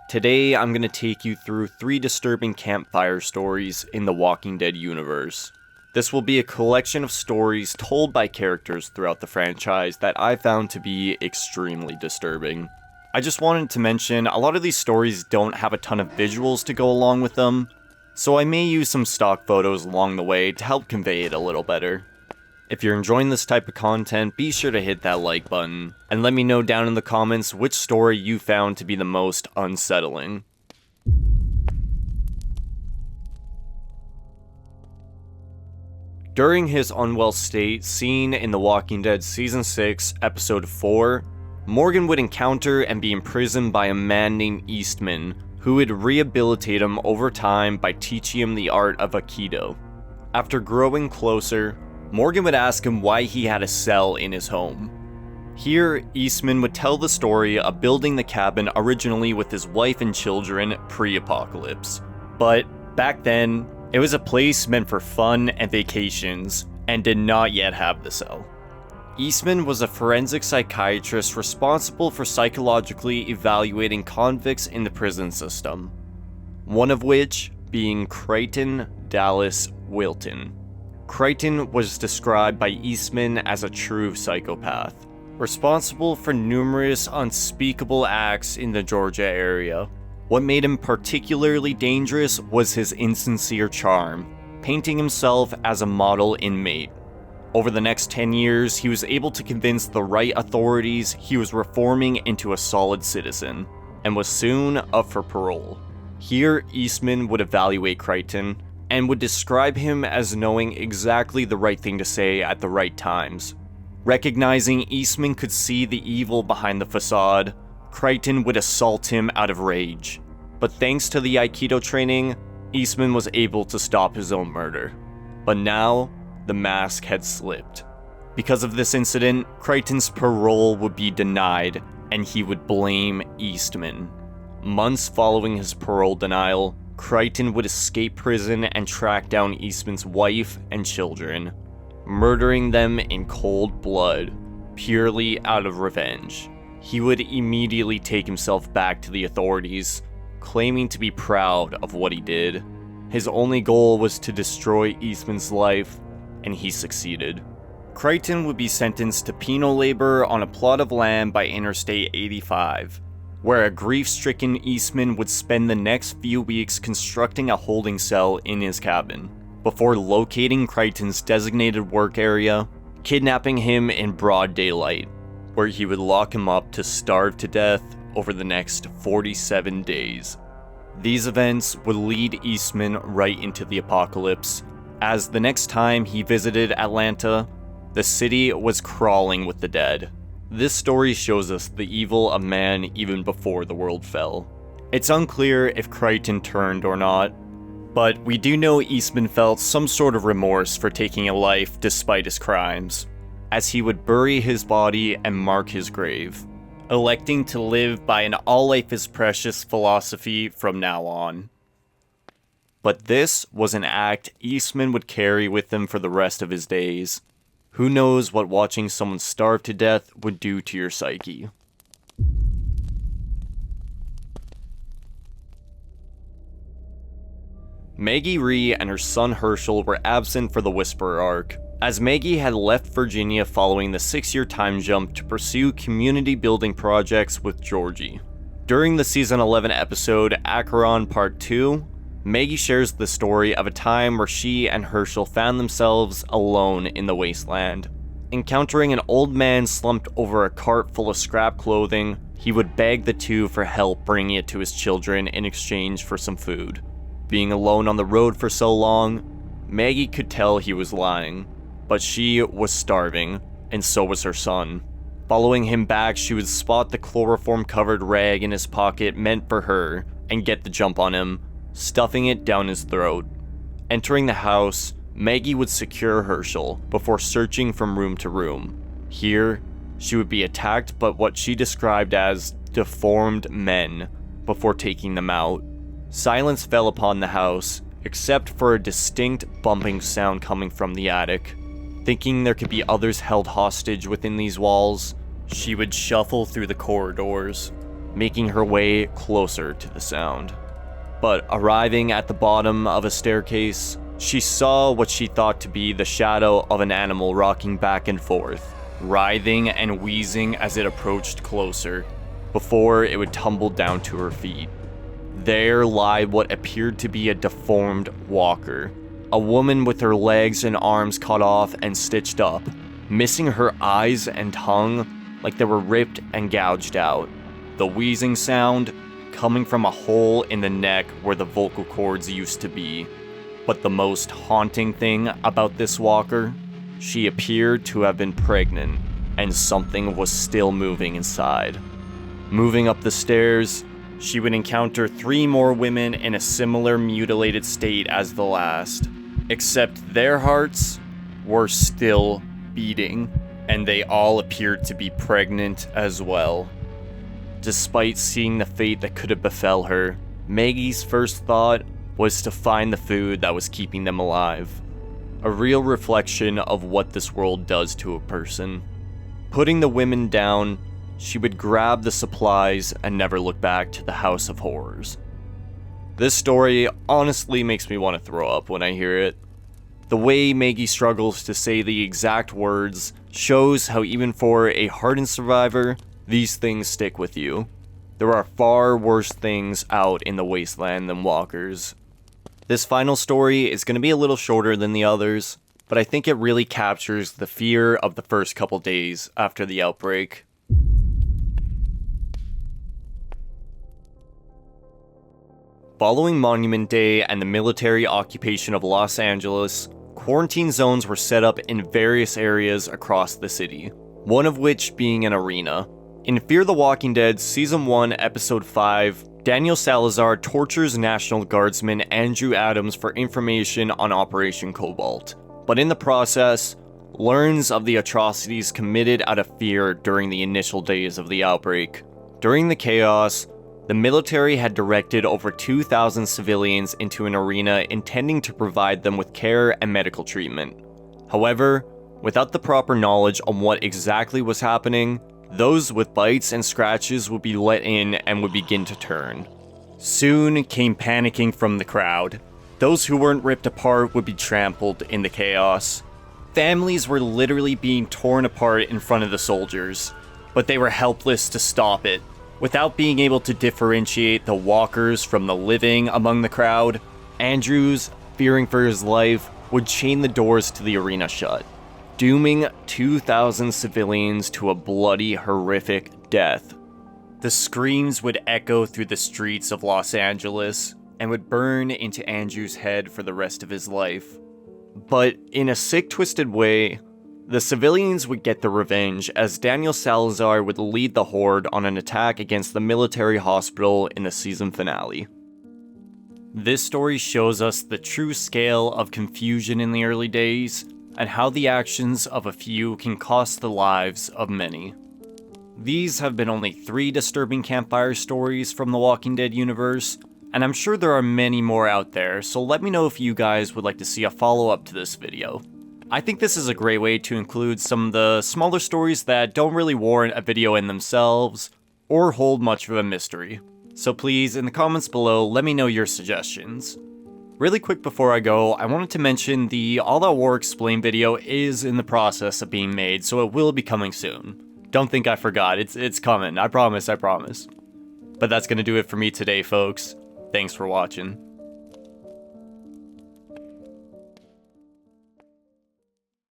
Today, I'm going to take you through 3 disturbing campfire stories in the Walking Dead universe. This will be a collection of stories told by characters throughout the franchise that I found to be extremely disturbing. I just wanted to mention, a lot of these stories don't have a ton of visuals to go along with them, so I may use some stock photos along the way to help convey it a little better. If you're enjoying this type of content, be sure to hit that like button, and let me know down in the comments which story you found to be the most unsettling. During his unwell state seen in The Walking Dead Season 6, Episode 4, Morgan would encounter and be imprisoned by a man named Eastman, who would rehabilitate him over time by teaching him the art of Aikido. After growing closer, Morgan would ask him why he had a cell in his home. Here, Eastman would tell the story of building the cabin originally with his wife and children pre-apocalypse. But back then, it was a place meant for fun and vacations, and did not yet have the cell. Eastman was a forensic psychiatrist responsible for psychologically evaluating convicts in the prison system, one of which being Crighton Dallas Wilton. Crighton was described by Eastman as a true psychopath, responsible for numerous unspeakable acts in the Georgia area. What made him particularly dangerous was his insincere charm, painting himself as a model inmate. Over the next 10 years, he was able to convince the right authorities he was reforming into a solid citizen, and was soon up for parole. Here, Eastman would evaluate Crighton, and would describe him as knowing exactly the right thing to say at the right times. Recognizing Eastman could see the evil behind the facade, Crichton would assault him out of rage. But thanks to the Aikido training, Eastman was able to stop his own murder. But now, the mask had slipped. Because of this incident, Crichton's parole would be denied, and he would blame Eastman. Months following his parole denial, Crichton would escape prison and track down Eastman's wife and children, murdering them in cold blood, purely out of revenge. He would immediately take himself back to the authorities, claiming to be proud of what he did. His only goal was to destroy Eastman's life, and he succeeded. Crichton would be sentenced to penal labor on a plot of land by Interstate 85. Where a grief-stricken Eastman would spend the next few weeks constructing a holding cell in his cabin, before locating Crichton's designated work area, kidnapping him in broad daylight, where he would lock him up to starve to death over the next 47 days. These events would lead Eastman right into the apocalypse, as the next time he visited Atlanta, the city was crawling with the dead. This story shows us the evil of man even before the world fell. It's unclear if Crichton turned or not, but we do know Eastman felt some sort of remorse for taking a life despite his crimes, as he would bury his body and mark his grave, electing to live by an all life is precious philosophy from now on. But this was an act Eastman would carry with him for the rest of his days. Who knows what watching someone starve to death would do to your psyche. Maggie Rhee and her son Herschel were absent for the Whisperer arc, as Maggie had left Virginia following the 6-year time jump to pursue community building projects with Georgie. During the season 11 episode Acheron Part 2, Maggie shares the story of a time where she and Herschel found themselves alone in the wasteland. Encountering an old man slumped over a cart full of scrap clothing, he would beg the two for help bringing it to his children in exchange for some food. Being alone on the road for so long, Maggie could tell he was lying, but she was starving, and so was her son. Following him back, she would spot the chloroform-covered rag in his pocket meant for her, and get the jump on him, stuffing it down his throat. Entering the house, Maggie would secure Herschel before searching from room to room. Here, she would be attacked by what she described as deformed men before taking them out. Silence fell upon the house, except for a distinct bumping sound coming from the attic. Thinking there could be others held hostage within these walls, she would shuffle through the corridors. making her way closer to the sound. But arriving at the bottom of a staircase, she saw what she thought to be the shadow of an animal rocking back and forth, writhing and wheezing as it approached closer, before it would tumble down to her feet. There lied what appeared to be a deformed walker, a woman with her legs and arms cut off and stitched up, missing her eyes and tongue like they were ripped and gouged out. The wheezing sound coming from a hole in the neck where the vocal cords used to be. But the most haunting thing about this walker, she appeared to have been pregnant, and something was still moving inside. Moving up the stairs, she would encounter 3 more women in a similar mutilated state as the last, except their hearts were still beating, and they all appeared to be pregnant as well. Despite seeing the fate that could have befell her, Maggie's first thought was to find the food that was keeping them alive. A real reflection of what this world does to a person. Putting the women down, she would grab the supplies and never look back to the House of Horrors. This story honestly makes me want to throw up when I hear it. The way Maggie struggles to say the exact words shows how even for a hardened survivor, these things stick with you. There are far worse things out in the wasteland than walkers. This final story is going to be a little shorter than the others, but I think it really captures the fear of the first couple days after the outbreak. Following Monument Day and the military occupation of Los Angeles, quarantine zones were set up in various areas across the city, one of which being an arena. In Fear the Walking Dead Season 1, Episode 5, Daniel Salazar tortures National Guardsman Andrew Adams for information on Operation Cobalt, but in the process, learns of the atrocities committed out of fear during the initial days of the outbreak. During the chaos, the military had directed over 2,000 civilians into an arena intending to provide them with care and medical treatment. However, without the proper knowledge on what exactly was happening, those with bites and scratches would be let in and would begin to turn. Soon came panicking from the crowd. Those who weren't ripped apart would be trampled in the chaos. Families were literally being torn apart in front of the soldiers, but they were helpless to stop it. Without being able to differentiate the walkers from the living among the crowd, Andrews, fearing for his life, would chain the doors to the arena shut, dooming 2,000 civilians to a bloody, horrific death. The screams would echo through the streets of Los Angeles and would burn into Andrew's head for the rest of his life. But in a sick, twisted way, the civilians would get their revenge as Daniel Salazar would lead the Horde on an attack against the military hospital in the season finale. This story shows us the true scale of confusion in the early days, and how the actions of a few can cost the lives of many. These have been only 3 disturbing campfire stories from the Walking Dead universe, and I'm sure there are many more out there, so let me know if you guys would like to see a follow-up to this video. I think this is a great way to include some of the smaller stories that don't really warrant a video in themselves, or hold much of a mystery. So please, in the comments below, let me know your suggestions. Really quick before I go, I wanted to mention the All Out War Explained video is in the process of being made, so it will be coming soon. Don't think I forgot, it's coming, I promise. But that's gonna do it for me today, folks. Thanks for watching.